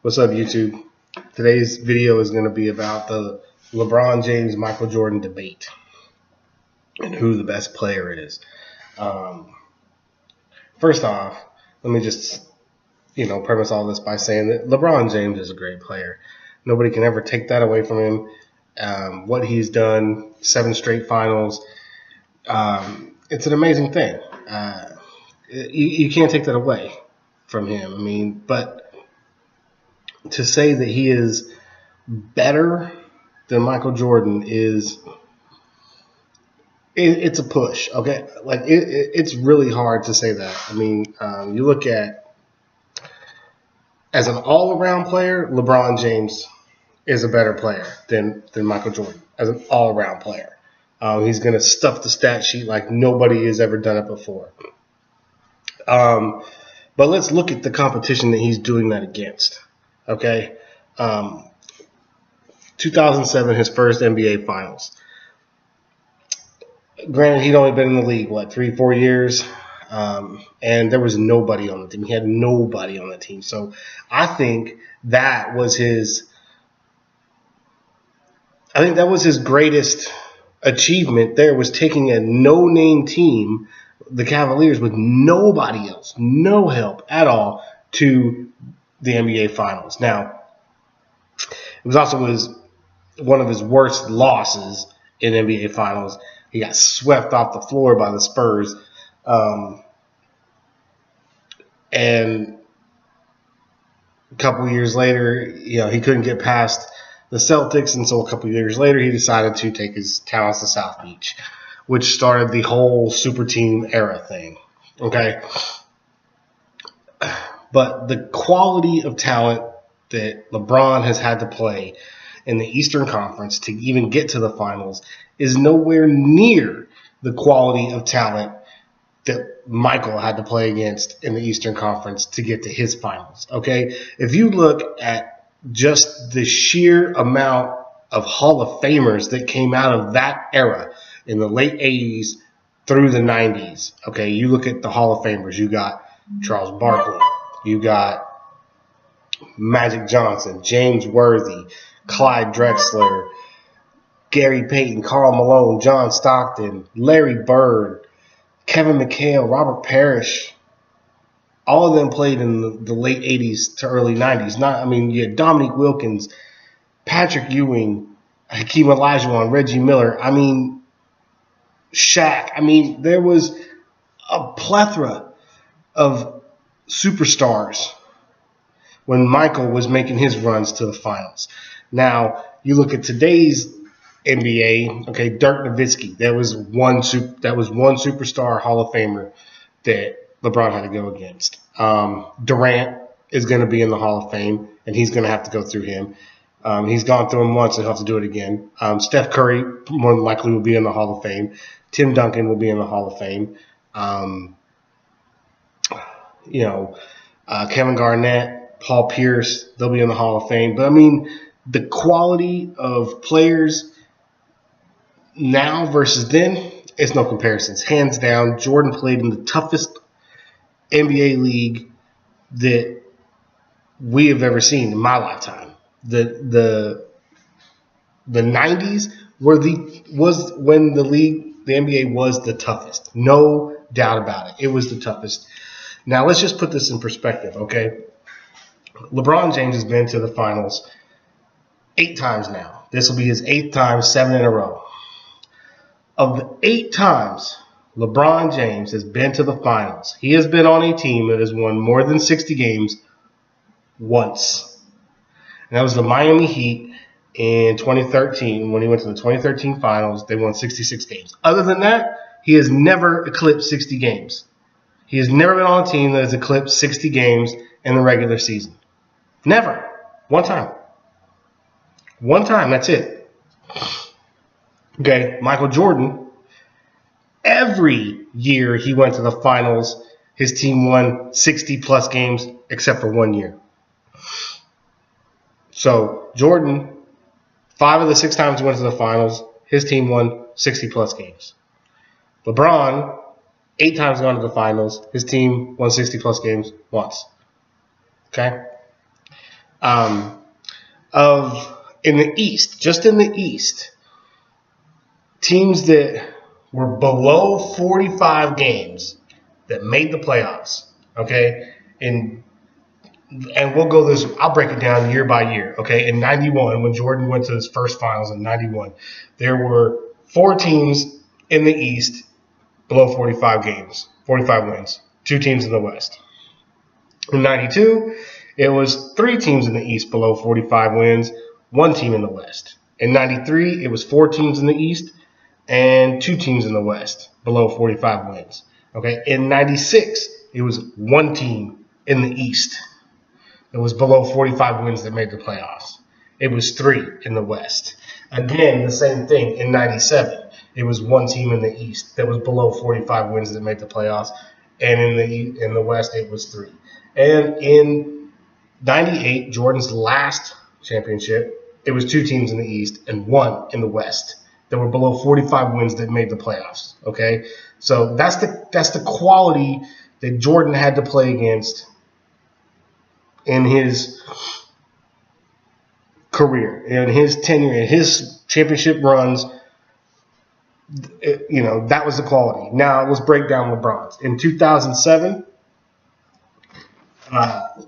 What's up, YouTube? Today's video is going to be about the LeBron James Michael Jordan debate and who the best player is. First off, let me just premise all this by saying that LeBron James is a great player. Nobody can ever take that away from him. What he's done, 7 straight finals, it's an amazing thing. You can't take that away from him. But to say that he is better than Michael Jordan it's a push, okay? Like it's really hard to say that. You look at, as an all-around player, LeBron James is a better player than Michael Jordan as an all-around player. He's going to stuff the stat sheet like nobody has ever done it before. But let's look at the competition that he's doing that against. Okay, 2007, his first NBA Finals. Granted, he'd only been in the league, 3-4 years, and there was nobody on the team. He had nobody on the team. So I think that was his greatest achievement. There was taking a no-name team, the Cavaliers, with nobody else, no help at all, to the NBA Finals. Now, it was also one of his worst losses in NBA Finals. He got swept off the floor by the Spurs. And a couple years later, he couldn't get past the Celtics, and so a couple years later, he decided to take his talents to South Beach, which started the whole super team era thing. Okay? But the quality of talent that LeBron has had to play in the Eastern Conference to even get to the finals is nowhere near the quality of talent that Michael had to play against in the Eastern Conference to get to his finals. Okay? If you look at just the sheer amount of Hall of Famers that came out of that era in the late 80s through the 90s, okay, you look at the Hall of Famers. You got Charles Barkley. You got Magic Johnson, James Worthy, Clyde Drexler, Gary Payton, Karl Malone, John Stockton, Larry Bird, Kevin McHale, Robert Parrish. All of them played in the late 80s to early 90s. You had Dominique Wilkins, Patrick Ewing, Hakeem Olajuwon, Reggie Miller. Shaq. There was a plethora of superstars when Michael was making his runs to the finals. Now, you look at today's NBA, okay, Dirk Nowitzki, that was one superstar Hall of Famer that LeBron had to go against. Durant is going to be in the Hall of Fame, and he's going to have to go through him. He's gone through him once, and he'll have to do it again. Steph Curry more than likely will be in the Hall of Fame. Tim Duncan will be in the Hall of Fame. Kevin Garnett, Paul Pierce, they'll be in the Hall of Fame. But, the quality of players now versus then, it's no comparisons. Hands down, Jordan played in the toughest NBA league that we have ever seen in my lifetime. The 90s was when the NBA was the toughest. No doubt about it. It was the toughest. Now, let's just put this in perspective, okay? LeBron James has been to the finals 8 times now. This will be his 8th time, 7 in a row. Of the 8 times LeBron James has been to the finals, he has been on a team that has won more than 60 games once. And that was the Miami Heat in 2013. When he went to the 2013 finals, they won 66 games. Other than that, he has never eclipsed 60 games. He has never been on a team that has eclipsed 60 games in the regular season. Never. One time. One time, that's it. Okay, Michael Jordan, every year he went to the finals, his team won 60-plus games except for 1 year. So, Jordan, 5 of the 6 times he went to the finals, his team won 60-plus games. LeBron, 8 times gone to the finals. His team won 60-plus games once. Okay? Of in the East, just in the East, teams that were below 45 games that made the playoffs. Okay, and we'll go this. I'll break it down year by year. Okay, in '91, when Jordan went to his first finals in '91, there were 4 teams in the East below 45 games, 45 wins. 2 teams in the West. In '92, it was 3 teams in the East below 45 wins, 1 team in the West. In '93, it was 4 teams in the East and 2 teams in the West below 45 wins. Okay, in '96, it was 1 team in the East that was below 45 wins that made the playoffs. It was 3 in the West. Again, the same thing in '97. It was 1 team in the East that was below 45 wins that made the playoffs, and in the West, it was 3. And in '98, Jordan's last championship, it was 2 teams in the East and 1 in the West that were below 45 wins that made the playoffs. Okay, so that's the quality that Jordan had to play against in his career, in his tenure, in his championship runs. That was the quality. Now let's break down LeBron's. In 2007,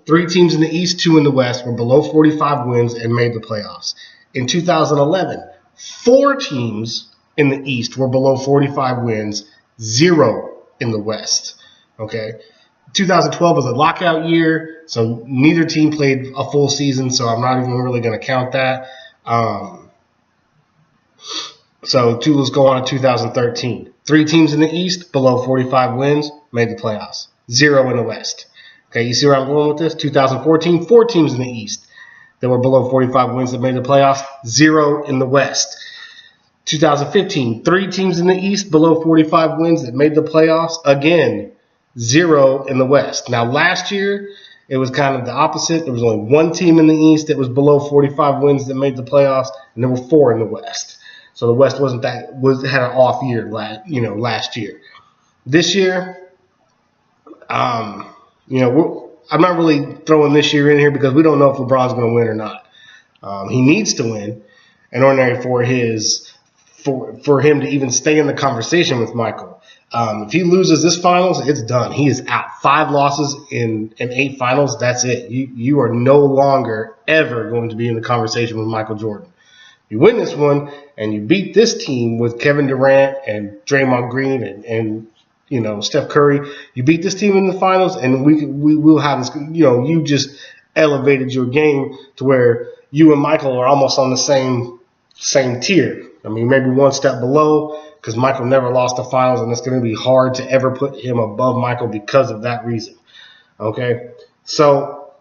3 teams in the East, 2 in the West were below 45 wins and made the playoffs. In 2011, 4 teams in the East were below 45 wins, 0 in the West. Okay, 2012 was a lockout year, so neither team played a full season, so I'm not even really going to count that. So let's go on to 2013. 3 teams in the East below 45 wins made the playoffs, 0 in the West. Okay, you see where I'm going with this? 2014, 4 teams in the East that were below 45 wins that made the playoffs, 0 in the West. 2015, 3 teams in the East below 45 wins that made the playoffs, again, 0 in the West. Now, last year, it was kind of the opposite. There was only 1 team in the East that was below 45 wins that made the playoffs, and there were 4 in the West. So the West had an off year last year. This year, I'm not really throwing this year in here because we don't know if LeBron's going to win or not. He needs to win in order for him to even stay in the conversation with Michael. If he loses this finals, it's done. He is out. 5 losses in 8 finals. That's it. You are no longer ever going to be in the conversation with Michael Jordan. You win this one and you beat this team with Kevin Durant and Draymond Green and Steph Curry. You beat this team in the finals, and we will have this. You just elevated your game to where you and Michael are almost on the same tier. I mean, maybe 1 step below, because Michael never lost the finals, and it's going to be hard to ever put him above Michael because of that reason. Okay, so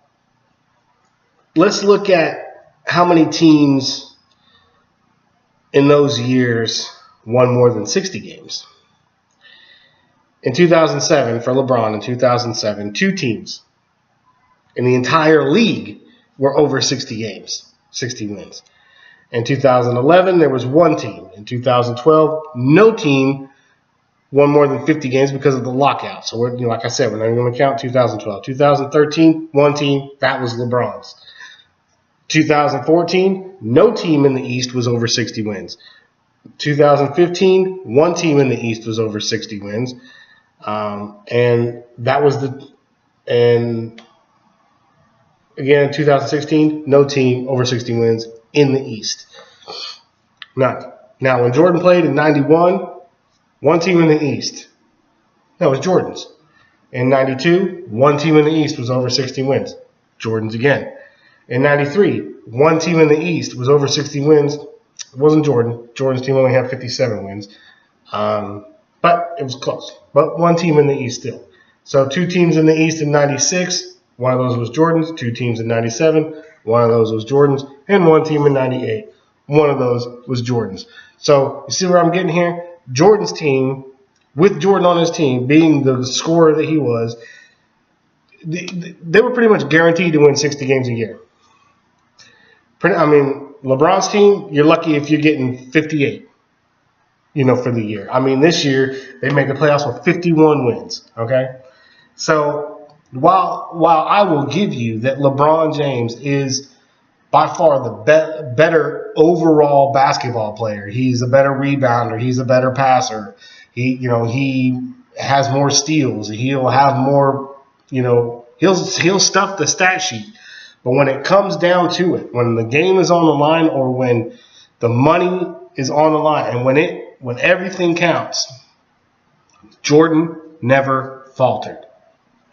let's look at how many teams in those years won more than 60 games. In 2007, for LeBron, in 2007, 2 teams in the entire league were over 60 games, 60 wins. In 2011, there was 1 team. In 2012, no team won more than 50 games because of the lockout. So, like I said, we're not even going to count 2012. 2013, 1 team. That was LeBron's. 2014, no team in the East was over 60 wins. 2015, 1 team in the East was over 60 wins. And that was and again, in 2016, no team over 60 wins in the East. None. Now, when Jordan played in '91, 1 team in the East. That was Jordan's. In '92, 1 team in the East was over 60 wins. Jordan's again. In '93, 1 team in the East was over 60 wins. It wasn't Jordan. Jordan's team only had 57 wins. But it was close. But 1 team in the East still. So 2 teams in the East in '96. 1 of those was Jordan's. 2 teams in '97. 1 of those was Jordan's. And 1 team in '98. 1 of those was Jordan's. So you see where I'm getting here? Jordan's team, with Jordan on his team, being the scorer that he was, they were pretty much guaranteed to win 60 games a year. LeBron's team, you're lucky if you're getting 58, for the year. This year, they made the playoffs with 51 wins, okay? So while I will give you that LeBron James is by far the better overall basketball player. He's a better rebounder. He's a better passer. He has more steals. He'll have more. He'll stuff the stat sheet. But when it comes down to it, when the game is on the line, or when the money is on the line, and when everything counts, Jordan never faltered.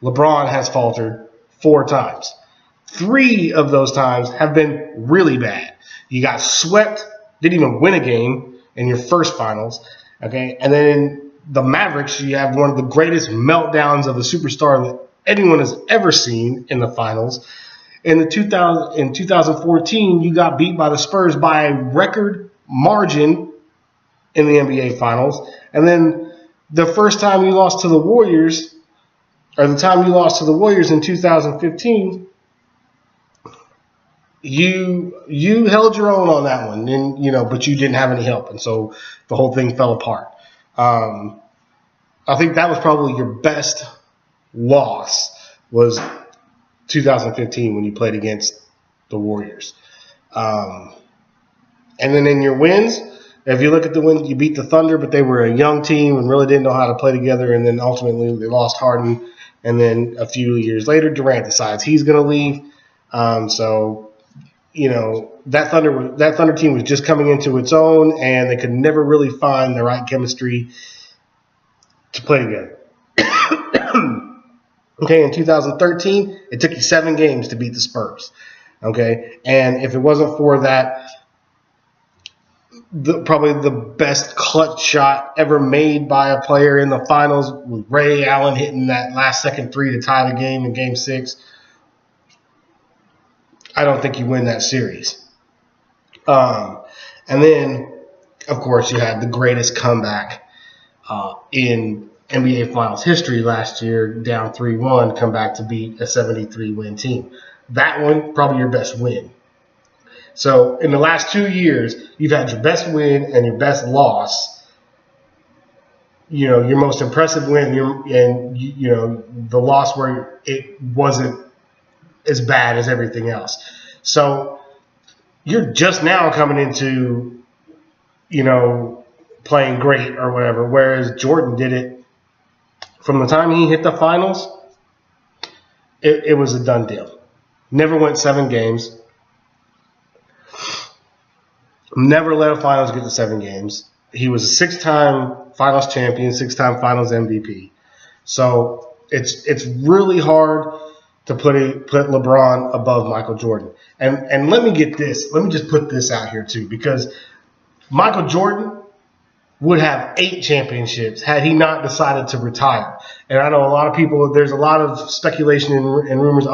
LeBron has faltered 4 times. 3 of those times have been really bad. You got swept, didn't even win a game in your first finals. Okay, and then in the Mavericks, you have one of the greatest meltdowns of a superstar that anyone has ever seen in the finals. In 2014, you got beat by the Spurs by a record margin in the NBA Finals. And then the first time you lost to the Warriors, or the time you lost to the Warriors in 2015, you held your own on that one, and but you didn't have any help, and so the whole thing fell apart. I think that was probably your best loss, was 2015 when you played against the Warriors. And then in your wins, if you look at the win, you beat the Thunder, but they were a young team and really didn't know how to play together, and then ultimately they lost Harden, and then a few years later Durant decides he's going to leave. That Thunder team was just coming into its own, and they could never really find the right chemistry to play together. Okay, in 2013, it took you 7 games to beat the Spurs. Okay, and if it wasn't for that, probably the best clutch shot ever made by a player in the finals, with Ray Allen hitting that last second 3 to tie the game in Game 6, I don't think you win that series. And then, of course, you had the greatest comeback in NBA Finals history last year, down 3-1, come back to beat a 73-win team. That one, probably your best win. So in the last 2 years, you've had your best win and your best loss. Your most impressive win, and the loss where it wasn't as bad as everything else. So you're just now coming into, playing great or whatever, whereas Jordan did it from the time he hit the finals. It was a done deal. Never went 7 games. Never let a finals get to 7 games. He was a 6-time finals champion, 6-time finals MVP. So it's really hard to put LeBron above Michael Jordan. And let me get this. Let me just put this out here too, because Michael Jordan would have 8 championships had he not decided to retire. And I know a lot of people, there's a lot of speculation and rumors,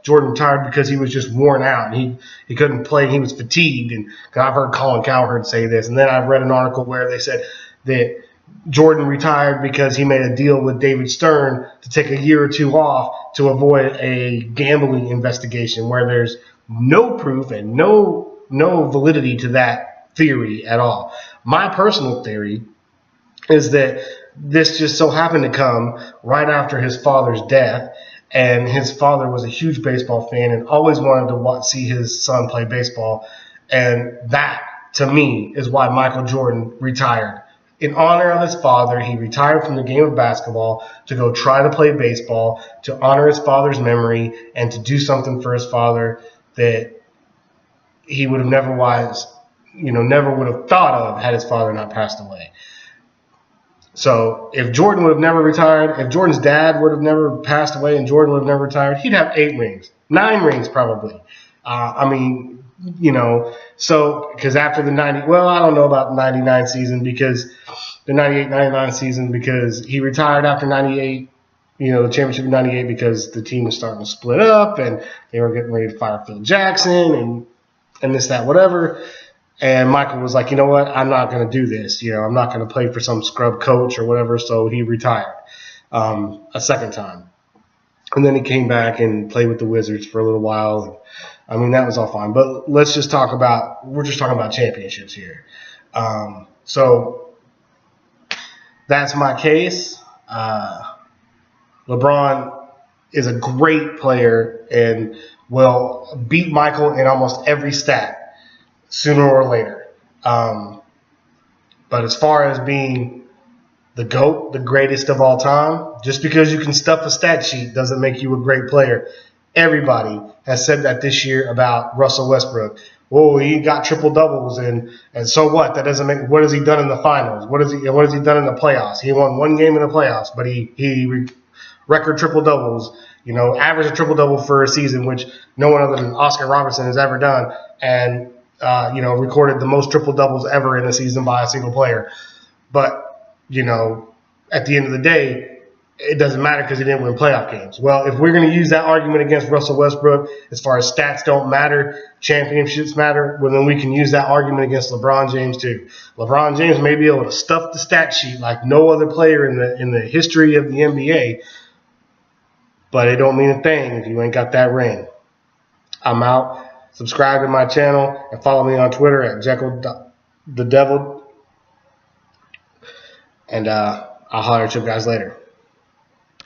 Jordan retired because he was just worn out and he couldn't play, he was fatigued. And I've heard Colin Cowherd say this. And then I've read an article where they said that Jordan retired because he made a deal with David Stern to take a year or 2 off to avoid a gambling investigation, where there's no proof and no validity to that theory at all. My personal theory is that this just so happened to come right after his father's death, and his father was a huge baseball fan and always wanted to see his son play baseball, and that, to me, is why Michael Jordan retired. In honor of his father, he retired from the game of basketball to go try to play baseball, to honor his father's memory, and to do something for his father that he would have never would have thought of had his father not passed away. So if Jordan would have never retired, if Jordan's dad would have never passed away and Jordan would have never retired, he'd have 8 rings, 9 rings probably. So because after the I don't know about the 99 season, because the 98-99 season, because he retired after 98, the championship of 98, because the team was starting to split up and they were getting ready to fire Phil Jackson and this, that, whatever. And Michael was like, you know what, I'm not going to do this. I'm not going to play for some scrub coach or whatever. So he retired a second time. And then he came back and played with the Wizards for a little while. That was all fine. But we're just talking about championships here. So that's my case. LeBron is a great player and will beat Michael in almost every stat sooner or later. But as far as being the GOAT, the greatest of all time, just because you can stuff a stat sheet doesn't make you a great player. Everybody has said that this year about Russell Westbrook. Oh, he got triple doubles, and so what? That doesn't make. What has he done in the finals? What has he done in the playoffs? He won one game in the playoffs, but he record triple doubles. Average a triple double for a season, which no one other than Oscar Robertson has ever done, and recorded the most triple doubles ever in a season by a single player. But at the end of the day, it doesn't matter because he didn't win playoff games. Well, if we're going to use that argument against Russell Westbrook, as far as stats don't matter, championships matter, well, then we can use that argument against LeBron James too. LeBron James may be able to stuff the stat sheet like no other player in the history of the NBA, but it don't mean a thing if you ain't got that ring. I'm out. Subscribe to my channel and follow me on Twitter at Jekyll the Devil. And I'll holler at you guys later.